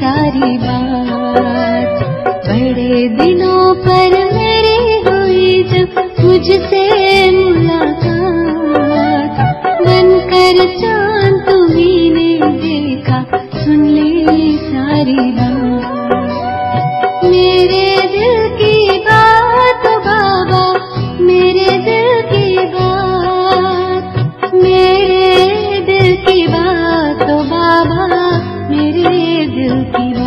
सारी बात। बड़े दिनों पर मेरी हुई जब मुझसे मुलाकात, बनकर चांद तुम्हीं ने देखा, सुन ली सारी बात। मेरे दिल की बात बाबा, मेरे दिल की बात, मेरे दिल की बात बाबा, मेरे दिल की बात।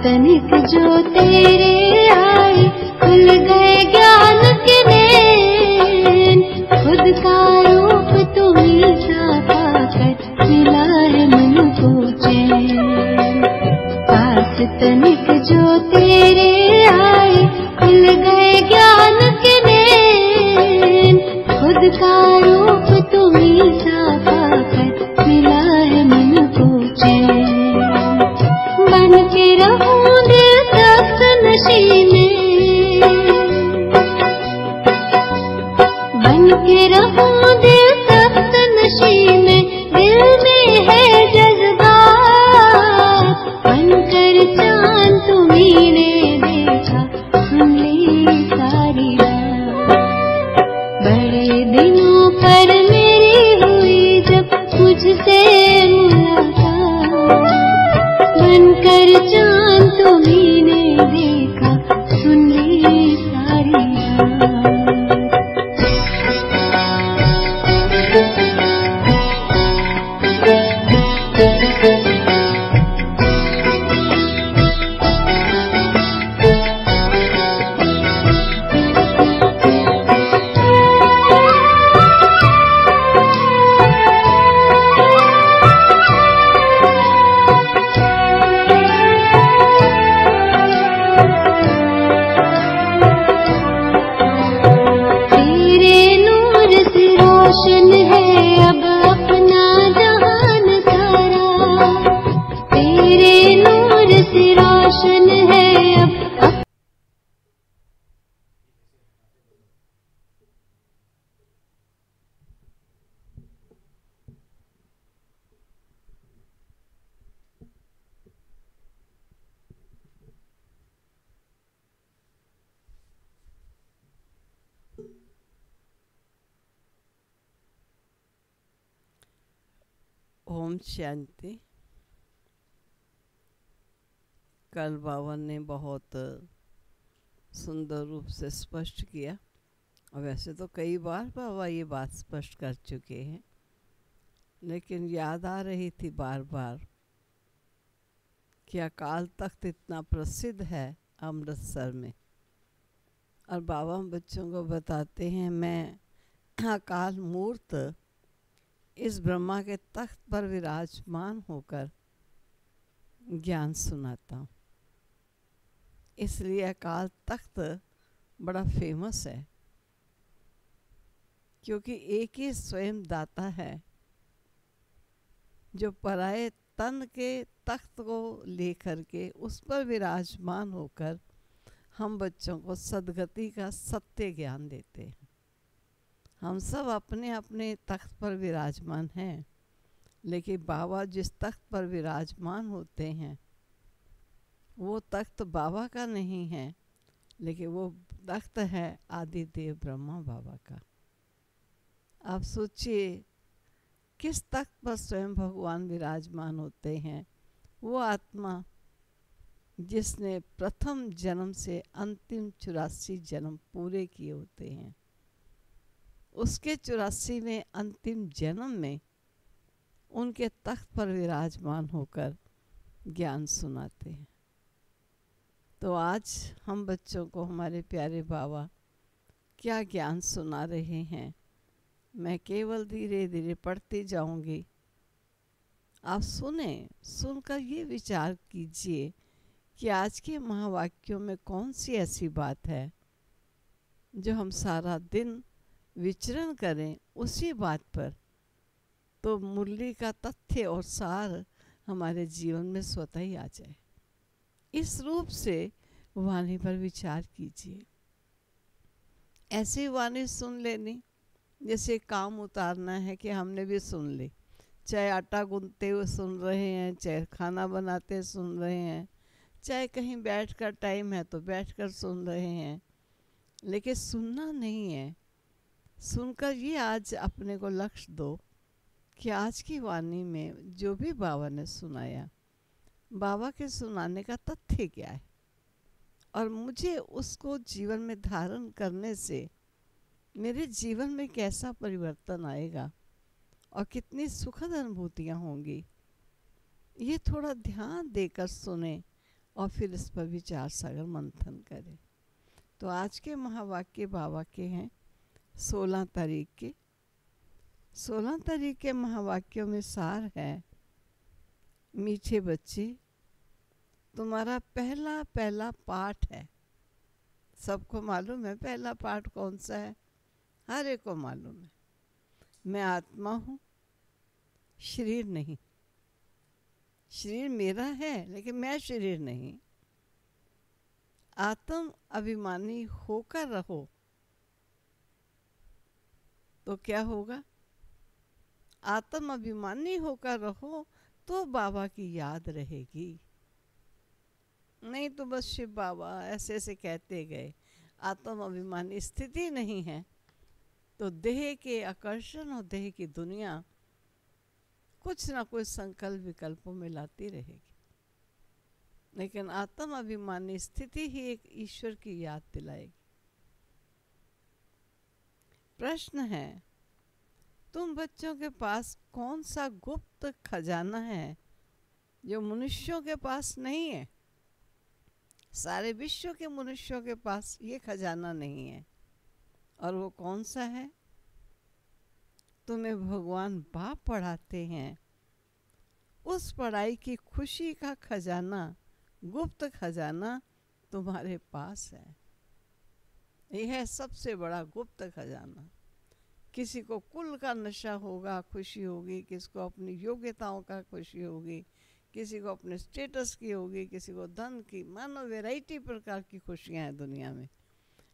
तनिक जो तेरे आए, खुल गए ज्ञान के नैन, खुद का रूप तुम्हीं सा पाकर मिला है मन को चैन। पास तनिक जो तेरे आए, खुल गए ज्ञान के नैन, खुद का रूप तुम्हीं सा पाकर मिला है मन को चैन। बन के रहूं दिल तख्त नशी में, बन के रहूं दिल तख्त नशी में, दिल में है जज्बात, बनकर चांद तुम्हीं ने देखा, सुन ली सारी बात। बड़े दिनों पर मेरी हुई जब मुझसे मुलाकात, बनकर चांद तुम्हीं ने देखा, सुन ली सारी बात। ओम शांति। कल बाबा ने बहुत सुंदर रूप से स्पष्ट किया, और वैसे तो कई बार बाबा ये बात स्पष्ट कर चुके हैं, लेकिन याद आ रही थी बार बार कि अकाल तख्त इतना प्रसिद्ध है अमृतसर में, और बाबा बच्चों को बताते हैं मैं अकाल मूर्त इस ब्रह्मा के तख्त पर विराजमान होकर ज्ञान सुनाता हूँ। इसलिए अकाल तख्त बड़ा फेमस है, क्योंकि एक ही स्वयं दाता है जो पराये तन के तख्त को लेकर के उस पर विराजमान होकर हम बच्चों को सद्गति का सत्य ज्ञान देते हैं। हम सब अपने अपने तख्त पर विराजमान हैं, लेकिन बाबा जिस तख्त पर विराजमान होते हैं वो तख्त बाबा का नहीं है, लेकिन वो तख्त है आदिदेव ब्रह्मा बाबा का। आप सोचिए किस तख्त पर स्वयं भगवान विराजमान होते हैं। वो आत्मा जिसने प्रथम जन्म से अंतिम 84 जन्म पूरे किए होते हैं, उसके 84वें अंतिम जन्म में उनके तख्त पर विराजमान होकर ज्ञान सुनाते हैं। तो आज हम बच्चों को हमारे प्यारे बाबा क्या ज्ञान सुना रहे हैं, मैं केवल धीरे धीरे पढ़ती जाऊंगी। आप सुने, सुनकर ये विचार कीजिए कि आज के महावाक्यों में कौन सी ऐसी बात है जो हम सारा दिन विचरण करें उसी बात पर, तो मुरली का तथ्य और सार हमारे जीवन में स्वतः ही आ जाए। इस रूप से वाणी पर विचार कीजिए। ऐसी वाणी सुन लेनी जैसे काम उतारना है कि हमने भी सुन ली, चाहे आटा गूंथते हुए सुन रहे हैं, चाहे खाना बनाते सुन रहे हैं, चाहे कहीं बैठकर टाइम है तो बैठकर सुन रहे हैं, लेकिन सुनना नहीं है। सुनकर ये आज अपने को लक्ष्य दो कि आज की वाणी में जो भी बाबा ने सुनाया, बाबा के सुनाने का तथ्य क्या है, और मुझे उसको जीवन में धारण करने से मेरे जीवन में कैसा परिवर्तन आएगा और कितनी सुखद अनुभूतियाँ होंगी। ये थोड़ा ध्यान देकर सुने और फिर इस पर विचार सागर मंथन करें। तो आज के महावाक्य बाबा के हैं 16 तारीख के। 16 तारीख के महावाक्यों में सार है, मीठे बच्चे तुम्हारा पहला पहला पाठ है। सबको मालूम है पहला पाठ कौन सा है, हर एक को मालूम है। मैं आत्मा हूँ, शरीर नहीं। शरीर मेरा है लेकिन मैं शरीर नहीं। आत्म अभिमानी होकर रहो तो क्या होगा, आत्म अभिमानी होकर रहो तो बाबा की याद रहेगी। नहीं तो बस शिव बाबा ऐसे ऐसे कहते गए, आत्म अभिमानी स्थिति नहीं है तो देह के आकर्षण और देह की दुनिया कुछ ना कुछ संकल्प विकल्पों में लाती रहेगी। लेकिन आत्म अभिमानी स्थिति ही एक ईश्वर की याद दिलाएगी। प्रश्न है, तुम बच्चों के पास कौन सा गुप्त खजाना है जो मनुष्यों के पास नहीं है? सारे विश्व के मनुष्यों के पास ये खजाना नहीं है, और वो कौन सा है? तुम्हें भगवान बाप पढ़ाते हैं, उस पढ़ाई की खुशी का खजाना, गुप्त खजाना तुम्हारे पास है। यह है सबसे बड़ा गुप्त खजाना। किसी को कुल का नशा होगा, खुशी होगी, किसी को अपनी योग्यताओं का खुशी होगी, किसी को अपने स्टेटस की होगी, किसी को धन की, मानो वैरायटी प्रकार की खुशियां हैं दुनिया में।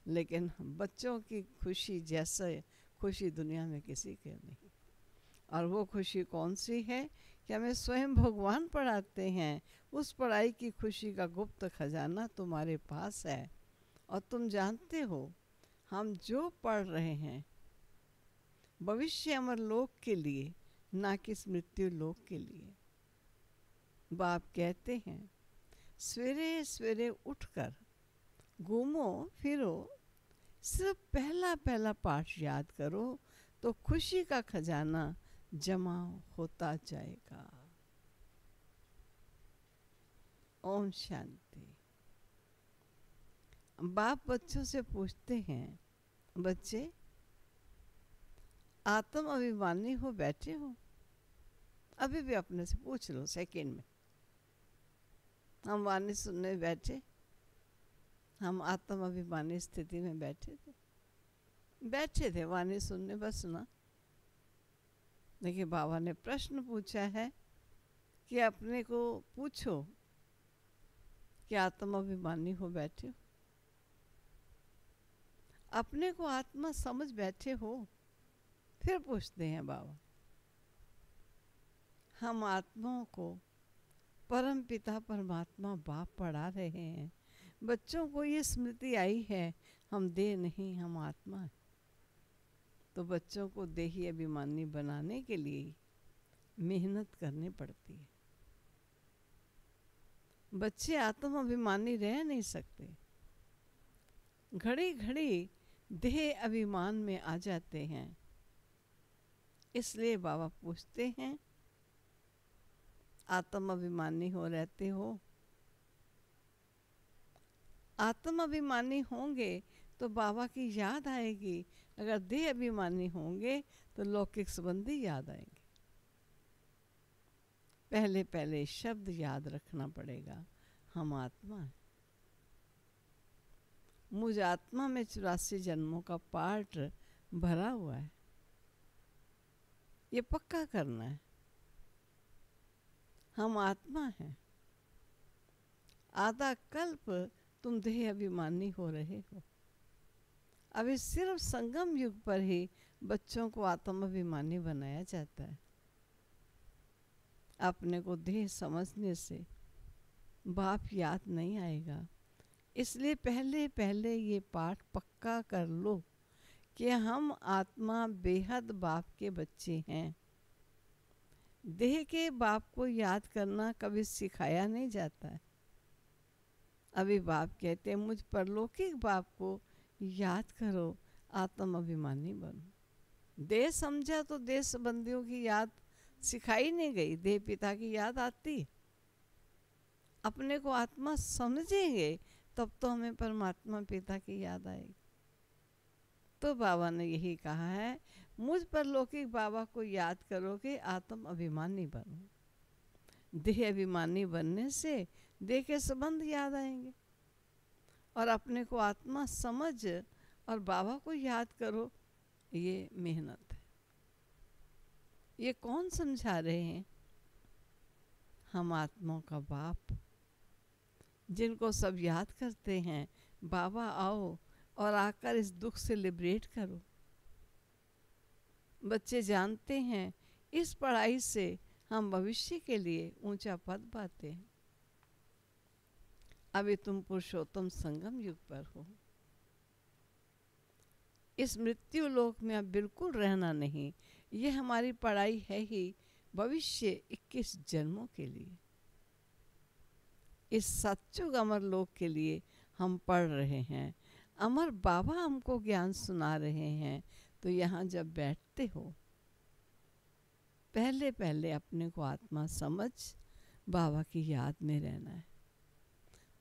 लेकिन बच्चों की खुशी जैसे खुशी दुनिया में किसी के नहीं। और वो खुशी कौन सी है कि हमें स्वयं भगवान पढ़ाते हैं, उस पढ़ाई की खुशी का गुप्त खजाना तुम्हारे पास है। और तुम जानते हो हम जो पढ़ रहे हैं भविष्य अमर लोक के लिए, ना कि मृत्यु लोक के लिए। बाप कहते हैं सवेरे सवेरे उठकर घूमो फिरो, सिर्फ पहला पहला पाठ याद करो तो खुशी का खजाना जमा होता जाएगा। ओम शांति। बाप बच्चों से पूछते हैं, बच्चे आत्म अभिमानी हो बैठे हो? अभी भी अपने से पूछ लो सेकंड में। हम वाणी सुनने बैठे, हम आत्म अभिमानी स्थिति में बैठे थे वाणी सुनने बस ना। देखिए बाबा ने प्रश्न पूछा है कि अपने को पूछो कि आत्म अभिमानी हो बैठे हो? अपने को आत्मा समझ बैठे हो? फिर पूछते हैं बाबा, हम आत्माओं को परम पिता परमात्मा बाप पढ़ा रहे हैं, बच्चों को ये स्मृति आई है हम देह नहीं हम आत्मा है। तो बच्चों को देही अभिमानी बनाने के लिए मेहनत करनी पड़ती है। बच्चे आत्म अभिमानी रह नहीं सकते, घड़ी घड़ी देह अभिमान में आ जाते हैं। इसलिए बाबा पूछते हैं, आत्म अभिमानी हो रहते हो? आत्म अभिमानी होंगे तो बाबा की याद आएगी, अगर देह अभिमानी होंगे तो लौकिक संबंधी याद आएंगे। पहले पहले शब्द याद रखना पड़ेगा, हम आत्मा हैं। मुझ आत्मा में 84 जन्मों का पार्ट भरा हुआ है, ये पक्का करना है। हम आत्मा हैं। आधा कल्प तुम देह अभिमानी हो रहे हो। अभी सिर्फ संगम युग पर ही बच्चों को आत्म अभिमानी बनाया जाता है। अपने को देह समझने से बाप याद नहीं आएगा। इसलिए पहले पहले ये पाठ पक्का कर लो कि हम आत्मा बेहद बाप के बच्चे हैं। देह के बाप को याद करना कभी सिखाया नहीं जाता है। अभी बाप कहते हैं मुझ परलौकिक बाप को याद करो, आत्म अभिमानी बनो। देह समझा तो देह संबंधियों की याद सिखाई नहीं गई, देह पिता की याद आती। अपने को आत्मा समझेंगे तब तो हमें परमात्मा पिता की याद आएगी। तो बाबा ने यही कहा है, मुझ पर लौकिक बाबा को याद करोगे आत्म अभिमानी बनो। देह अभिमानी बनने से देह के संबंध याद आएंगे। और अपने को आत्मा समझ और बाबा को याद करो, ये मेहनत है। ये कौन समझा रहे हैं? हम आत्माओं का बाप, जिनको सब याद करते हैं, बाबा आओ और आकर इस दुख से लिबरेट करो। बच्चे जानते हैं इस पढ़ाई से हम भविष्य के लिए ऊंचा पद पाते हैं। अभी तुम पुरुषोत्तम संगम युग पर हो। इस मृत्यु लोक में अब बिल्कुल रहना नहीं। ये हमारी पढ़ाई है ही भविष्य 21 जन्मों के लिए। इस सच्चुग अमर लोक के लिए हम पढ़ रहे हैं। अमर बाबा हमको ज्ञान सुना रहे हैं। तो यहाँ जब बैठते हो, पहले पहले अपने को आत्मा समझ बाबा की याद में रहना है,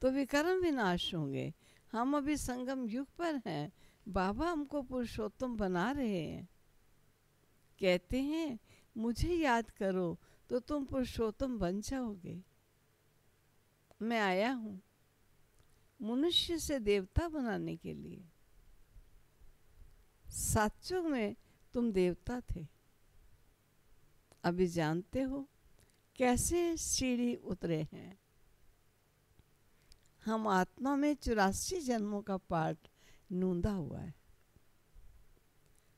तो विकर्म विनाश होंगे। हम अभी संगम युग पर हैं, बाबा हमको पुरुषोत्तम बना रहे हैं। कहते हैं मुझे याद करो तो तुम पुरुषोत्तम बन जाओगे। मैं आया हूँ मनुष्य से देवता बनाने के लिए। सत्युग में तुम देवता थे। अभी जानते हो कैसे सीढ़ी उतरे हैं। हम आत्मा में 84 जन्मों का पाठ नूंदा हुआ है।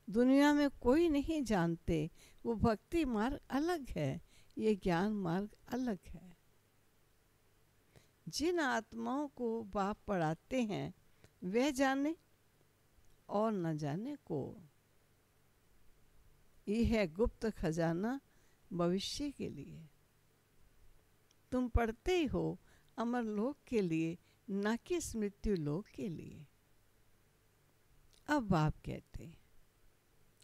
दुनिया में कोई नहीं जानते, वो भक्ति मार्ग अलग है, ये ज्ञान मार्ग अलग है। जिन आत्माओं को बाप पढ़ाते हैं वह जाने और न जाने को। ये है गुप्त खजाना भविष्य के लिए। तुम पढ़ते ही हो अमर लोक के लिए, न कि मृत्यु लोक के लिए। अब बाप कहते हैं,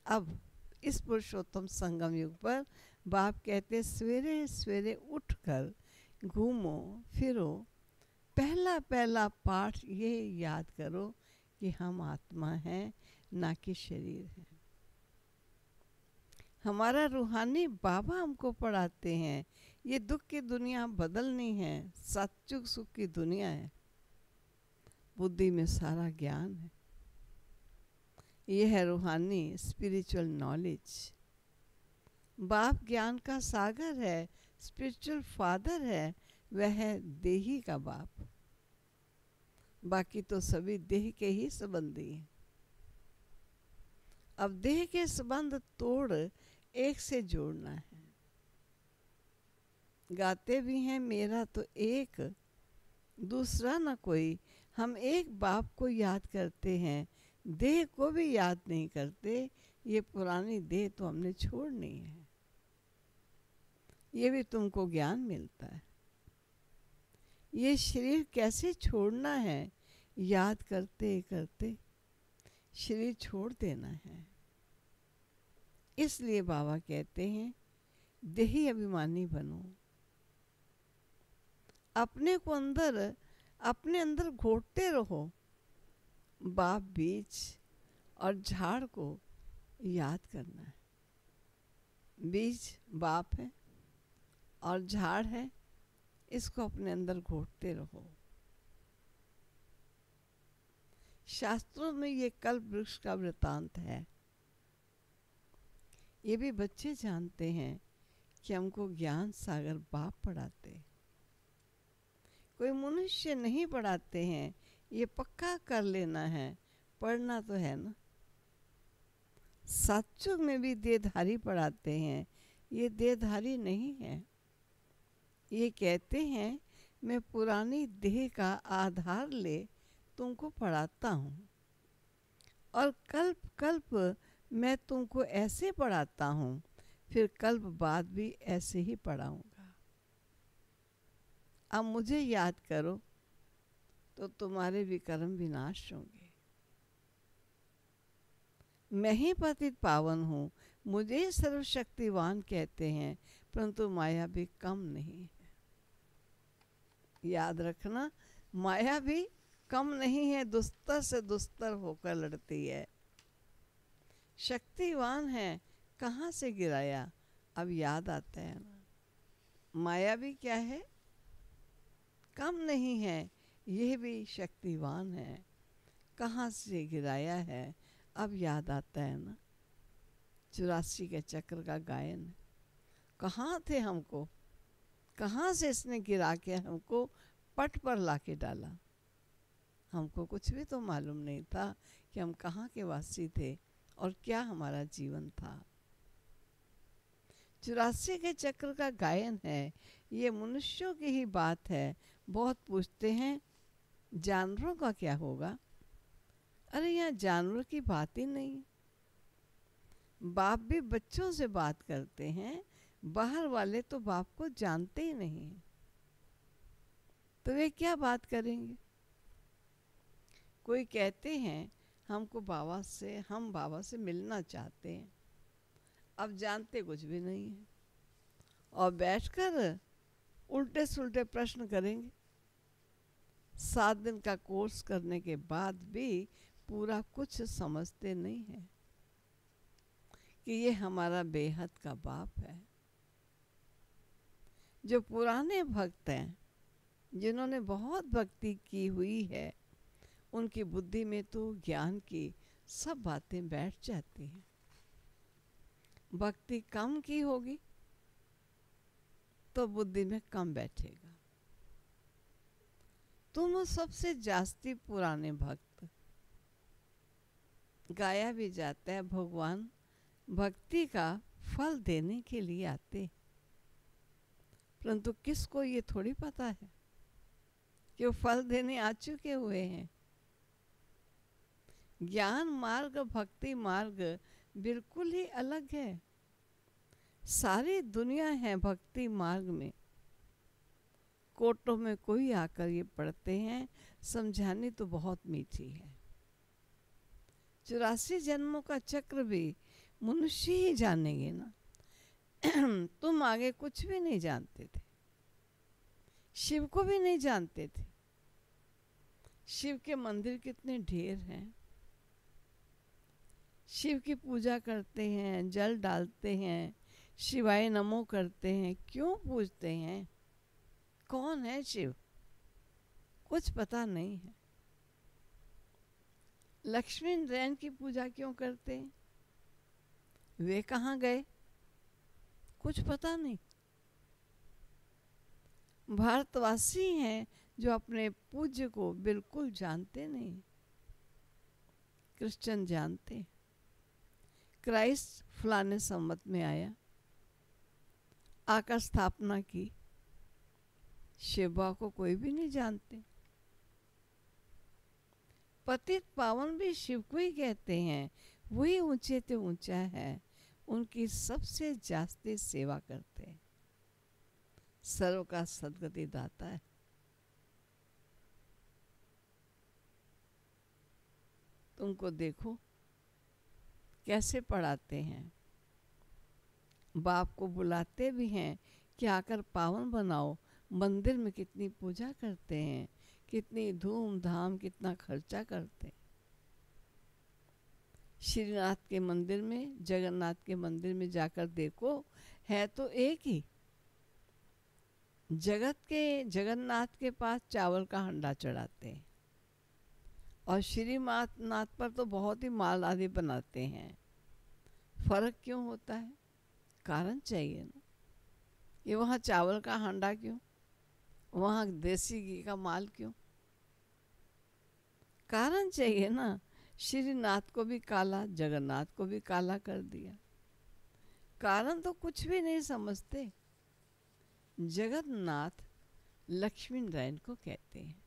अब इस पुरुषोत्तम संगम युग पर बाप कहते सवेरे सवेरे उठकर घूमो फिरो, पहला पहला पाठ ये याद करो कि हम आत्मा हैं, ना कि शरीर है। हमारा रूहानी बाबा हमको पढ़ाते हैं ये दुख की दुनिया बदलनी है, सच्चुक सुख की दुनिया है, बुद्धि में सारा ज्ञान है। ये है रूहानी स्पिरिचुअल नॉलेज। बाप ज्ञान का सागर है, स्पिरिचुअल फादर है, वह है देही का बाप। बाकी तो सभी देह के ही संबंधी हैं। अब देह के संबंध तोड़ एक से जोड़ना है। गाते भी हैं मेरा तो एक, दूसरा ना कोई। हम एक बाप को याद करते हैं, देह को भी याद नहीं करते। ये पुरानी देह तो हमने छोड़नी है। ये भी तुमको ज्ञान मिलता है। ये शरीर कैसे छोड़ना है, याद करते करते शरीर छोड़ देना है। इसलिए बाबा कहते हैं देही अभिमानी बनो। अपने को अपने अंदर घोटते रहो। बाप बीज और झाड़ को याद करना है। बीज बाप है और झाड़ है, इसको अपने अंदर घोटते रहो। शास्त्रों में ये कल्प वृक्ष का वृतांत है। ये भी बच्चे जानते हैं कि हमको ज्ञान सागर बाप पढ़ाते, कोई मनुष्य नहीं पढ़ाते हैं। ये पक्का कर लेना है, पढ़ना तो है ना। सत्सुग में भी देहधारी पढ़ाते हैं, ये देहधारी नहीं है। ये कहते हैं मैं पुरानी देह का आधार ले तुमको पढ़ाता हूँ, और कल्प कल्प मैं तुमको ऐसे पढ़ाता हूँ, फिर कल्प बाद भी ऐसे ही पढ़ाऊँगा। अब मुझे याद करो तो तुम्हारे विकर्म विनाश होंगे। मैं ही पतित पावन हूँ, मुझे सर्वशक्तिवान कहते हैं, परंतु माया भी कम नहीं है। याद रखना, माया भी कम नहीं है, दुस्तर से दुस्तर होकर लड़ती है। शक्तिवान है, कहाँ से गिराया, अब याद आता है ना। माया भी क्या है, कम नहीं है, यह भी शक्तिवान है, कहाँ से गिराया है, अब याद आता है ना। 84 के चक्र का गायन है। कहाँ थे हमको, कहाँ से इसने गिरा के हमको पट पर लाके डाला। हमको कुछ भी तो मालूम नहीं था कि हम कहाँ के वासी थे और क्या हमारा जीवन था। 84 के चक्र का गायन है। ये मनुष्यों की ही बात है। बहुत पूछते हैं जानवरों का क्या होगा। अरे यहाँ जानवर की बात ही नहीं। बाप भी बच्चों से बात करते हैं, बाहर वाले तो बाप को जानते ही नहीं, तो वे क्या बात करेंगे। कोई कहते हैं हमको हम बाबा से मिलना चाहते हैं, अब जानते कुछ भी नहीं है, और बैठकर उल्टे सुल्टे प्रश्न करेंगे। 7 दिन का कोर्स करने के बाद भी पूरा कुछ समझते नहीं है कि ये हमारा बेहद का बाप है। जो पुराने भक्त हैं, जिन्होंने बहुत भक्ति की हुई है, उनकी बुद्धि में तो ज्ञान की सब बातें बैठ जाती हैं। भक्ति कम की होगी तो बुद्धि में कम बैठेगा। तुम हो सबसे जास्ती पुराने भक्त। गाया भी जाता है भगवान भक्ति का फल देने के लिए आते, परंतु किसको ये थोड़ी पता है कि वो फल देने आ चुके हुए हैं। ज्ञान मार्ग भक्ति मार्ग बिल्कुल ही अलग है। सारी दुनिया है भक्ति मार्ग में। कोटों में कोई आकर ये पढ़ते हैं, समझानी तो बहुत मीठी है। 84 जन्मों का चक्र भी मनुष्य ही जानेंगे ना। तुम आगे कुछ भी नहीं जानते थे, शिव को भी नहीं जानते थे, शिव के मंदिर कितने ढेर हैं, शिव की पूजा करते हैं, जल डालते हैं, शिवाय नमो करते हैं। क्यों पूजते हैं? कौन है शिव? कुछ पता नहीं है। लक्ष्मी नारायण की पूजा क्यों करते हैं? वे कहाँ गए? कुछ पता नहीं। भारतवासी हैं जो अपने पूज्य को बिल्कुल जानते नहीं। क्रिश्चियन जानते। क्राइस्ट फलाने संवत में आया, आकर स्थापना की। शिव बाबा को कोई भी नहीं जानते। पतित पावन भी शिव को ही कहते हैं। वही ऊंचे ते ऊंचा है, उनकी सबसे जास्ती सेवा करते हैं। सर्व का सदगति दाता है। तुमको देखो कैसे पढ़ाते हैं। बाप को बुलाते भी हैं कि आकर पावन बनाओ। मंदिर में कितनी पूजा करते हैं, कितनी धूमधाम, कितना खर्चा करते हैं। श्रीनाथ के मंदिर में, जगन्नाथ के मंदिर में जाकर देखो, है तो एक ही। जगत के जगन्नाथ के पास चावल का हंडा चढ़ाते हैं और श्रीनाथ पर तो बहुत ही माल आदि बनाते हैं। फर्क क्यों होता है? कारण चाहिए ना। ये वहाँ चावल का हांडा क्यों, वहाँ देसी घी का माल क्यों? कारण चाहिए ना। श्रीनाथ को भी काला, जगन्नाथ को भी काला कर दिया। कारण तो कुछ भी नहीं समझते। जगन्नाथ लक्ष्मी नारायण को कहते हैं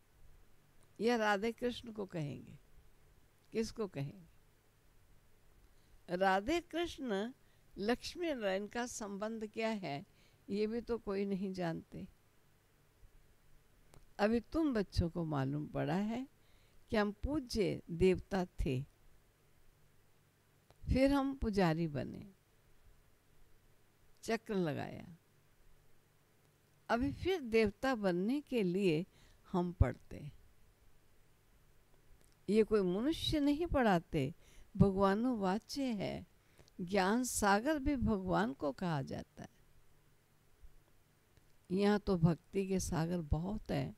या राधे कृष्ण को कहेंगे? किसको कहेंगे? राधे कृष्ण लक्ष्मी नारायण का संबंध क्या है, ये भी तो कोई नहीं जानते। अभी तुम बच्चों को मालूम पड़ा है कि हम पूज्य देवता थे, फिर हम पुजारी बने, चक्र लगाया। अभी फिर देवता बनने के लिए हम पढ़ते। ये कोई मनुष्य नहीं पढ़ाते, भगवानो वाच्य है। ज्ञान सागर भी भगवान को कहा जाता है। यहाँ तो भक्ति के सागर बहुत है,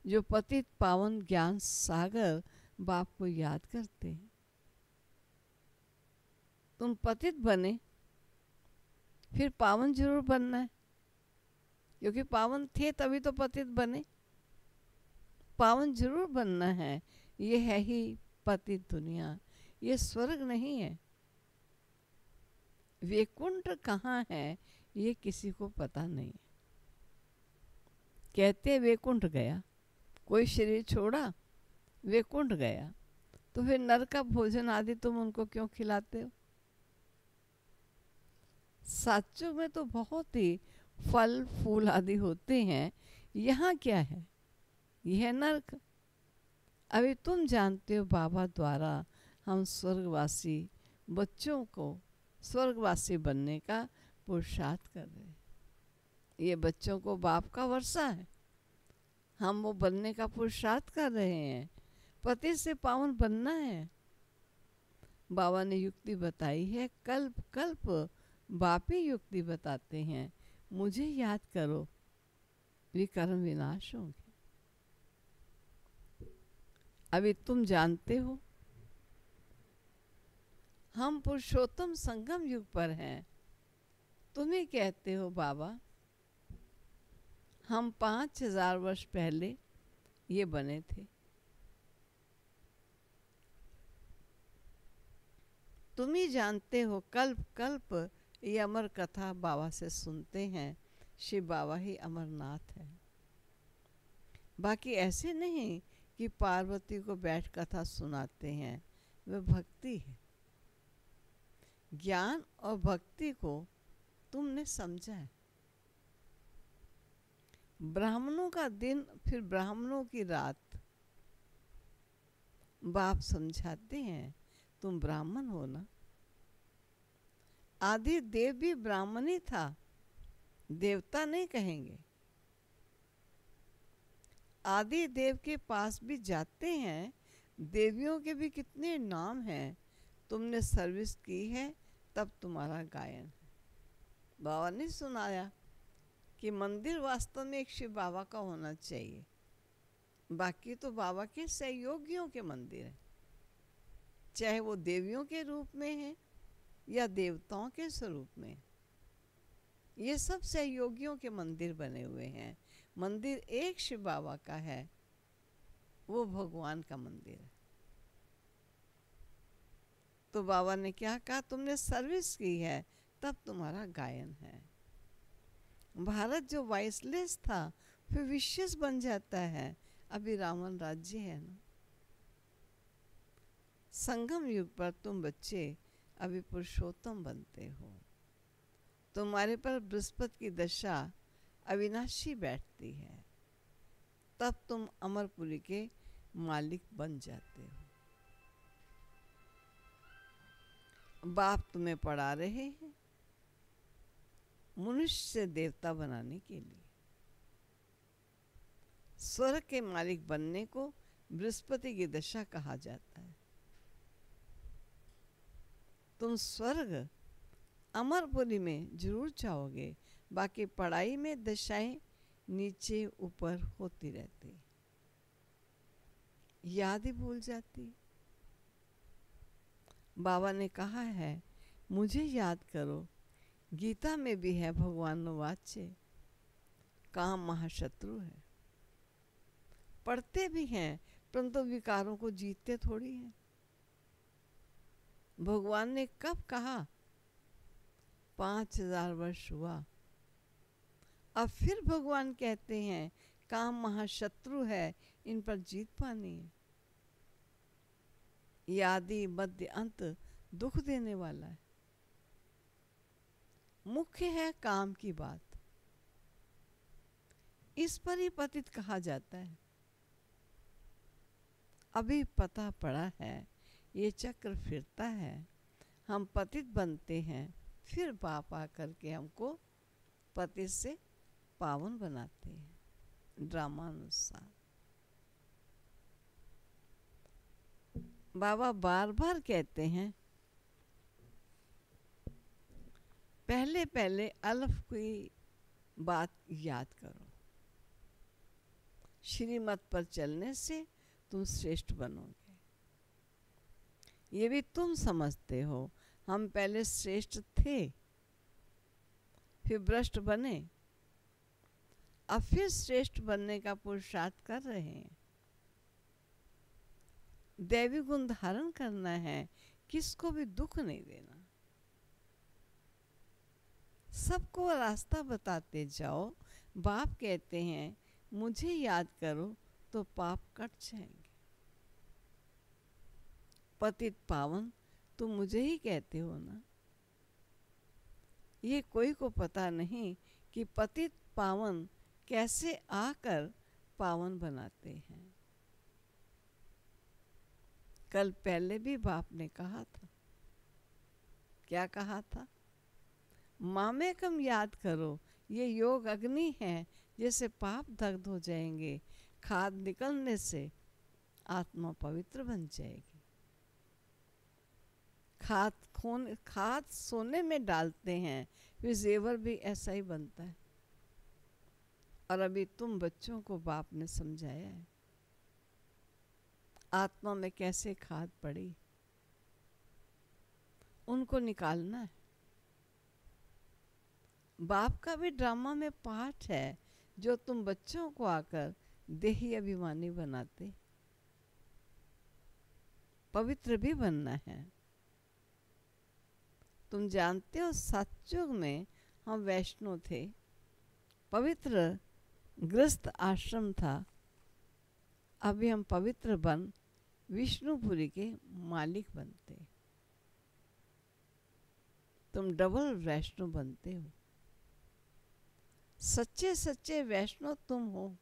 जो पतित पावन ज्ञान सागर बाप को याद करते हैं। तुम पतित बने, फिर पावन जरूर बनना है, क्योंकि पावन थे तभी तो पतित बने। पावन जरूर बनना है। ये है ही पतित दुनिया, ये स्वर्ग नहीं है। वैकुंठ कहाँ है ये किसी को पता नहीं है। कहते वैकुंठ गया, कोई शरीर छोड़ा, वैकुंठ गया, तो फिर नरक का भोजन आदि तुम उनको क्यों खिलाते हो? साचों में तो बहुत ही फल फूल आदि होते हैं। यहाँ क्या है? यह है नरक। अभी तुम जानते हो बाबा द्वारा हम स्वर्गवासी बच्चों को स्वर्गवासी बनने का पुरुषार्थ कर रहे हैं। ये बच्चों को बाप का वर्षा है, हम वो बनने का पुरुषार्थ कर रहे हैं। पति से पावन बनना है। बाबा ने युक्ति बताई है, कल्प कल्प बाप ही युक्ति बताते हैं। मुझे याद करो, विकर्म विनाश होंगे। अभी तुम जानते हो हम पुरुषोत्तम संगम युग पर हैं। तुम ही कहते हो बाबा हम 5000 वर्ष पहले ये बने थे। तुम ही जानते हो कल्प कल्प ये अमर कथा बाबा से सुनते हैं। शिव बाबा ही अमरनाथ है। बाकी ऐसे नहीं कि पार्वती को बैठ कथा सुनाते हैं, वह भक्ति है। ज्ञान और भक्ति को तुमने समझा है। ब्राह्मणों का दिन फिर ब्राह्मणों की रात बाप समझाते हैं। तुम ब्राह्मण हो ना। आदि देव भी ब्राह्मण ही था, देवता नहीं कहेंगे। आदि देव के पास भी जाते हैं, देवियों के भी कितने नाम हैं। तुमने सर्विस की है तब तुम्हारा गायन है। बाबा ने सुनाया कि मंदिर वास्तव में एक शिव बाबा का होना चाहिए, बाकी तो बाबा के सहयोगियों के मंदिर हैं, चाहे वो देवियों के रूप में है या देवताओं के स्वरूप में। ये सब सहयोगियों के मंदिर बने हुए हैं। मंदिर एक शिव बाबा का है, वो भगवान का मंदिर है। तो बाबा ने क्या कहा, तुमने सर्विस की है तब तुम्हारा गायन है। भारत जो वॉइसलेस था फिर विशेष बन जाता है। अभी रावण राज्य है ना। संगम युग पर तुम बच्चे अभी पुरुषोत्तम बनते हो। तुम्हारे पर बृहस्पति की दशा अविनाशी बैठती है, तब तुम अमरपुरी के मालिक बन जाते हो। बाप तुम्हें पढ़ा रहे हैं मनुष्य से देवता बनाने के लिए। स्वर्ग के मालिक बनने को बृहस्पति की दशा कहा जाता है। तुम स्वर्ग अमरपुरी में जरूर जाओगे, बाकी पढ़ाई में दशाएं नीचे ऊपर होती रहती, याद ही भूल जाती। बाबा ने कहा है मुझे याद करो। गीता में भी है भगवान वाच्य, काम महाशत्रु है। पढ़ते भी हैं परंतु विकारों को जीतते थोड़ी हैं। भगवान ने कब कहा? 5000 वर्ष हुआ। अब फिर भगवान कहते हैं काम महाशत्रु है, इन पर जीत पानी है। ये आदि मध्य अंत दुख देने वाला है। मुख्य है काम की बात, इस पर ही पतित कहा जाता है। अभी पता पड़ा है ये चक्र फिरता है, हम पतित बनते हैं, फिर बाप आकर के हमको पतित से पावन बनाते हैं ड्रामानुसार। बाबा बार बार कहते हैं पहले पहले अल्फ की बात याद करो। श्रीमत पर चलने से तुम श्रेष्ठ बनोगे। ये भी तुम समझते हो, हम पहले श्रेष्ठ थे, फिर भ्रष्ट बने, अब फिर श्रेष्ठ बनने का पुरुषार्थ कर रहे हैं। दैवी गुण धारण करना है, किसको भी दुख नहीं देना। सबको रास्ता बताते जाओ। बाप कहते हैं मुझे याद करो तो पाप कट जाएंगे। पतित पावन तुम मुझे ही कहते हो ना। ये कोई को पता नहीं कि पतित पावन कैसे आकर पावन बनाते हैं। कल पहले भी बाप ने कहा था, क्या कहा था? मामेकम याद करो, ये योग अग्नि है, जैसे पाप दग्ध हो जाएंगे, खाद निकलने से आत्मा पवित्र बन जाएगी। खाद सोने में डालते हैं, फिर जेवर भी ऐसा ही बनता है। और अभी तुम बच्चों को बाप ने समझाया है आत्मा में कैसे खाद पड़ी, उनको निकालना है। बाप का भी ड्रामा में पार्ट है, जो तुम बच्चों को आकर देही अभिमानी बनाते। पवित्र भी बनना है। तुम जानते हो सतयुग में हम वैष्णव थे, पवित्र गृहस्थ आश्रम था। अभी हम पवित्र बन विष्णुपुरी के मालिक बनते। तुम डबल वैष्णव बनते हो। सच्चे सच्चे वैष्णव तुम हो।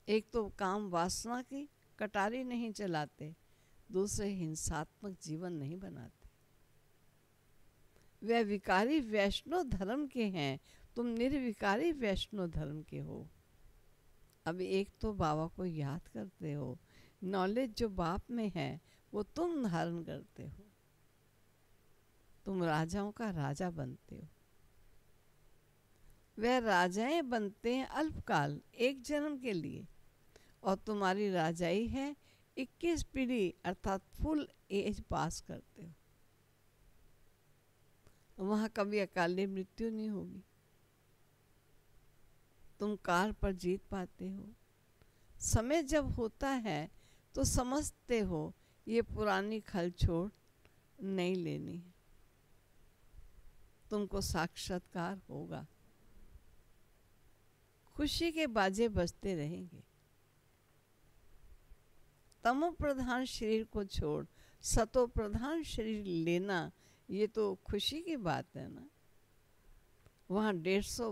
एक तो काम वासना की कटारी नहीं चलाते, दूसरे हिंसात्मक जीवन नहीं बनाते। वे विकारी वैष्णव धर्म के हैं, तुम निर्विकारी वैष्णव धर्म के हो। अभी एक तो बाबा को याद करते हो, नॉलेज जो बाप में है वो तुम धारण करते हो, तुम राजाओं का राजा बनते हो। वह राजाएं बनते हैं अल्पकाल, एक जन्म के लिए, और तुम्हारी राजाई है 21 पीढ़ी अर्थात फुल एज पास करते हो। वहां कभी अकाली मृत्यु नहीं होगी, तुम काल पर जीत पाते हो। समय जब होता है तो समझते हो ये पुरानी खल छोड़ नहीं लेनी है, तुमको साक्षात्कार होगा, खुशी के बाजे बजते रहेंगे। तमो प्रधान शरीर को छोड़ सतो प्रधान शरीर लेना, ये तो खुशी की बात है ना। वहाँ 150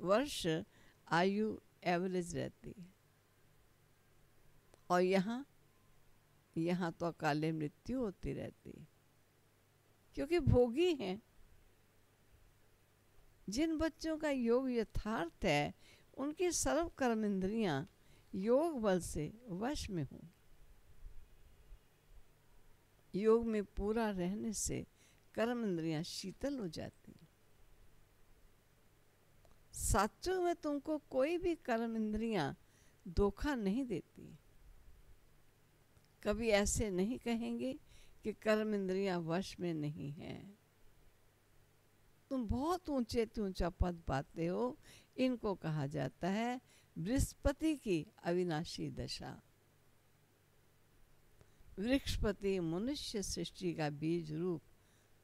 वर्ष आयु एवरेज रहती है, और यहाँ तो अकाले मृत्यु होती रहती है, क्योंकि भोगी हैं। जिन बच्चों का योग यथार्थ है उनकी सर्व कर्म इंद्रियां योग बल से वश में हों। योग में पूरा रहने से कर्म इंद्रियां शीतल हो जाती हैं। साचों में तुमको कोई भी कर्म इंद्रियां धोखा नहीं देती। कभी ऐसे नहीं कहेंगे कि कर्म इंद्रियां वश में नहीं हैं। तुम बहुत ऊंचे से ऊंचा पद पाते हो, इनको कहा जाता है बृहस्पति की अविनाशी दशा। वृक्षपति मनुष्य सृष्टि का बीज रूप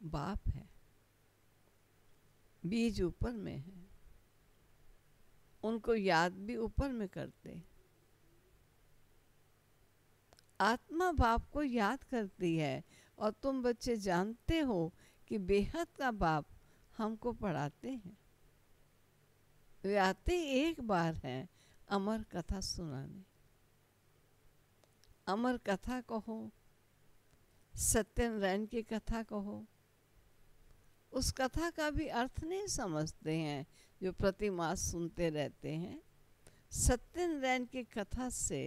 बाप है, बीज ऊपर में है, उनको याद भी ऊपर में करते। आत्मा बाप को याद करती है, और तुम बच्चे जानते हो कि बेहद का बाप हमको पढ़ाते हैं। वे आते एक बार हैं अमर कथा सुनाने। अमर कथा कहो, सत्यनारायण की कथा कहो, उस कथा का भी अर्थ नहीं समझते हैं जो प्रतिमास सुनते रहते हैं। सत्यनारायण की कथा से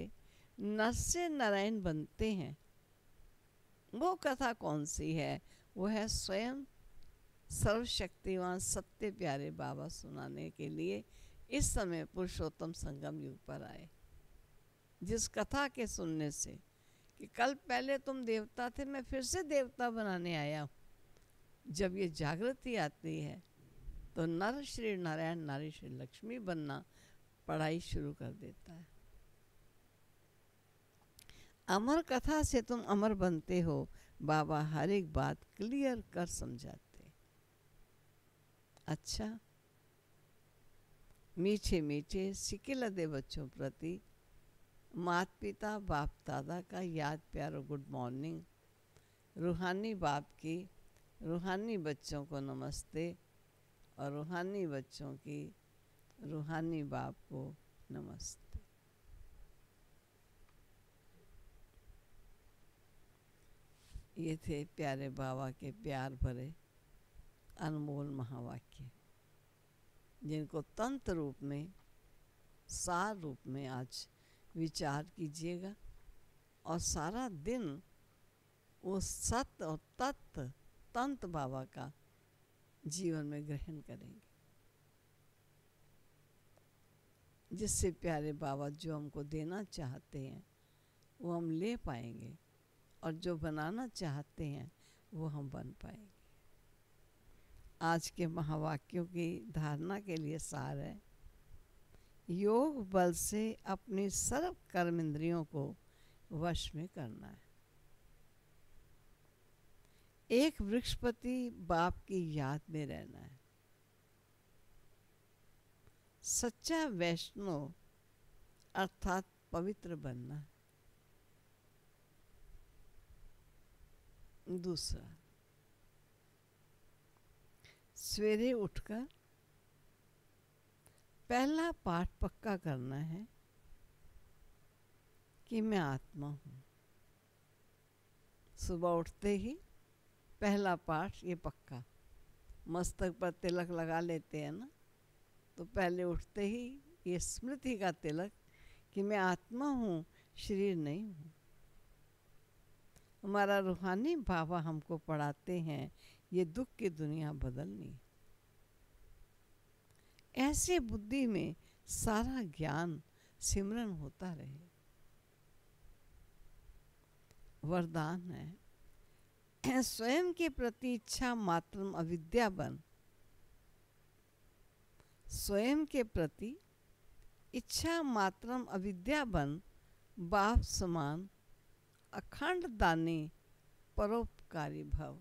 नर से नारायण बनते हैं। वो कथा कौन सी है? वो है स्वयं सर्वशक्तिवान सत्य प्यारे बाबा सुनाने के लिए इस समय पुरुषोत्तम संगम युग पर आए। जिस कथा के सुनने से कि कल पहले तुम देवता थे, मैं फिर से देवता बनाने आया हूँ, जब ये जागृति आती है तो नर श्री नारायण नारी श्री लक्ष्मी बनना पढ़ाई शुरू कर देता है। अमर कथा से तुम अमर बनते हो, बाबा हर एक बात क्लियर कर समझाते। अच्छा, मीठे मीठे सिकिलदे बच्चों प्रति माता पिता बाप दादा का याद प्यार और गुड मॉर्निंग। रूहानी बाप की रूहानी बच्चों को नमस्ते, और रूहानी बच्चों की रूहानी बाप को नमस्ते। ये थे प्यारे बाबा के प्यार भरे अनमोल महावाक्य, जिनको तंत्र रूप में सार रूप में आज विचार कीजिएगा, और सारा दिन वो सत्य और तत्व तंत्र बाबा का जीवन में ग्रहण करेंगे, जिससे प्यारे बाबा जो हमको देना चाहते हैं वो हम ले पाएंगे, और जो बनाना चाहते हैं वो हम बन पाएंगे। आज के महावाक्यों की धारणा के लिए सार है, योग बल से अपनी सर्व कर्म इंद्रियों को वश में करना है। एक वृक्षपति बाप की याद में रहना है। सच्चा वैष्णव अर्थात पवित्र बनना है। दूसरा, सवेरे उठकर पहला पाठ पक्का करना है कि मैं आत्मा हूँ। सुबह उठते ही पहला पाठ ये पक्का, मस्तक पर तिलक लगा लेते हैं ना, तो पहले उठते ही ये स्मृति का तिलक कि मैं आत्मा हूँ, शरीर नहीं हूँ। हमारा रूहानी बाबा हमको पढ़ाते हैं ये दुख की दुनिया बदलनी। ऐसे बुद्धि में सारा ज्ञान सिमरन होता रहे। वरदान है स्वयं के प्रति इच्छा मात्रम अविद्या बन। स्वयं के प्रति इच्छा मात्रम अविद्या बन, बाप समान अखंड दानी परोपकारी भव।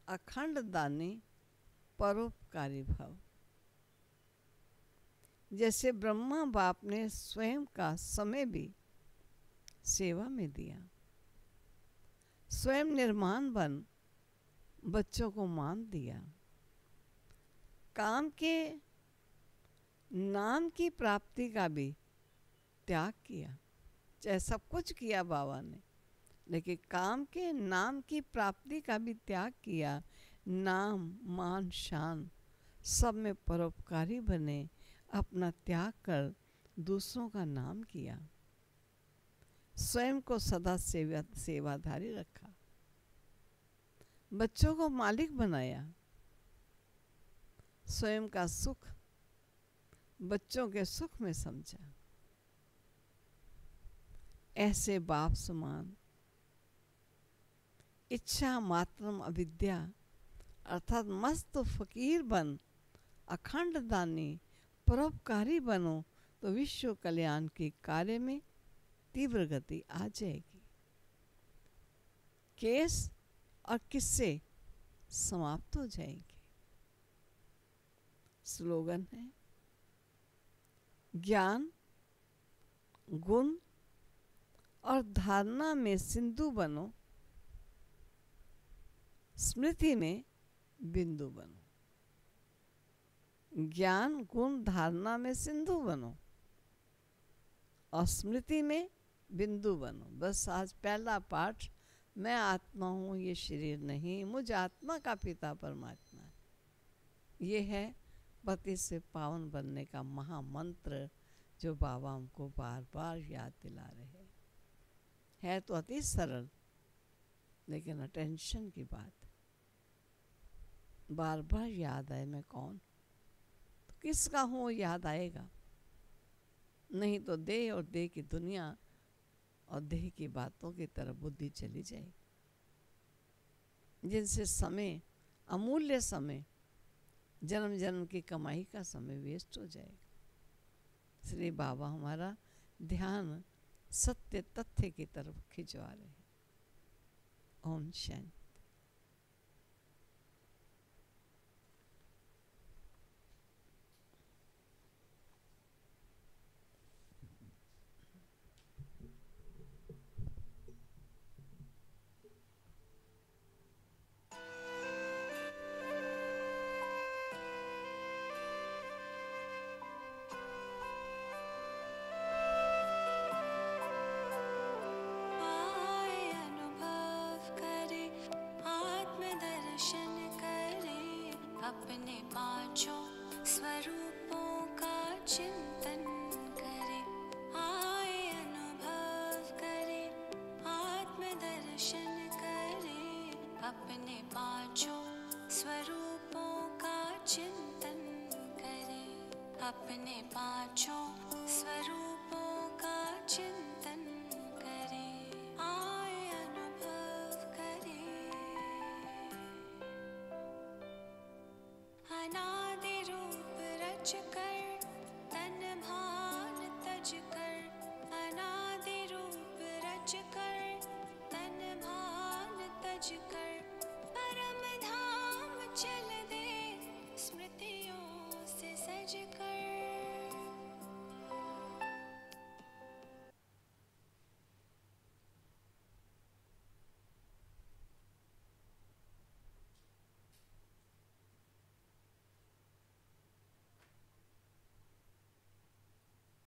अखंड दानी परोपकारी भव। जैसे ब्रह्मा बाप ने स्वयं का समय भी सेवा में दिया, स्वयं निर्माण बन बच्चों को मान दिया, काम के नाम की प्राप्ति का भी त्याग किया। चाहे सब कुछ किया बाबा ने, लेकिन काम के नाम की प्राप्ति का भी त्याग किया। नाम मान शान सब में परोपकारी बने, अपना त्याग कर दूसरों का नाम किया। स्वयं को सदा सेवाधारी रखा, बच्चों को मालिक बनाया, स्वयं का सुख बच्चों के सुख में समझा। ऐसे बाप समान इच्छा मात्रम अविद्या अर्थात मस्त फकीर बन, अखंड दानी परोपकारी बनो तो विश्व कल्याण के कार्य में तीव्र गति आ जाएगी। केस और किस्से समाप्त हो जाएंगे। स्लोगन है ज्ञान गुण और धारणा में सिंधु बनो, स्मृति में बिंदु बनो। ज्ञान गुण धारणा में सिंधु बनो और स्मृति में बिंदु बनो। बस आज पहला पाठ, मैं आत्मा हूँ ये शरीर नहीं, मुझ आत्मा का पिता परमात्मा है। ये है पति से पावन बनने का महामंत्र जो बाबा हमको बार बार याद दिला रहे हैं। है तो अति सरल, लेकिन अटेंशन की बात। बार बार याद आए मैं कौन, तो किसका हूँ याद आएगा। नहीं तो देह और देह की दुनिया और देह की बातों की तरफ बुद्धि चली जाएगी, जिनसे समय, अमूल्य समय, जन्म जन्म की कमाई का समय वेस्ट हो जाएगा। इसलिए बाबा हमारा ध्यान सत्य तथ्य की तरफ खिंचवा रहे हैं। ओम शांति। अपने पांचों स्वरूपों का चिंतन करे, आए अनुभव करे, आत्मदर्शन करे। अपने पांचों स्वरूपों का चिंतन करे, अपने पांचों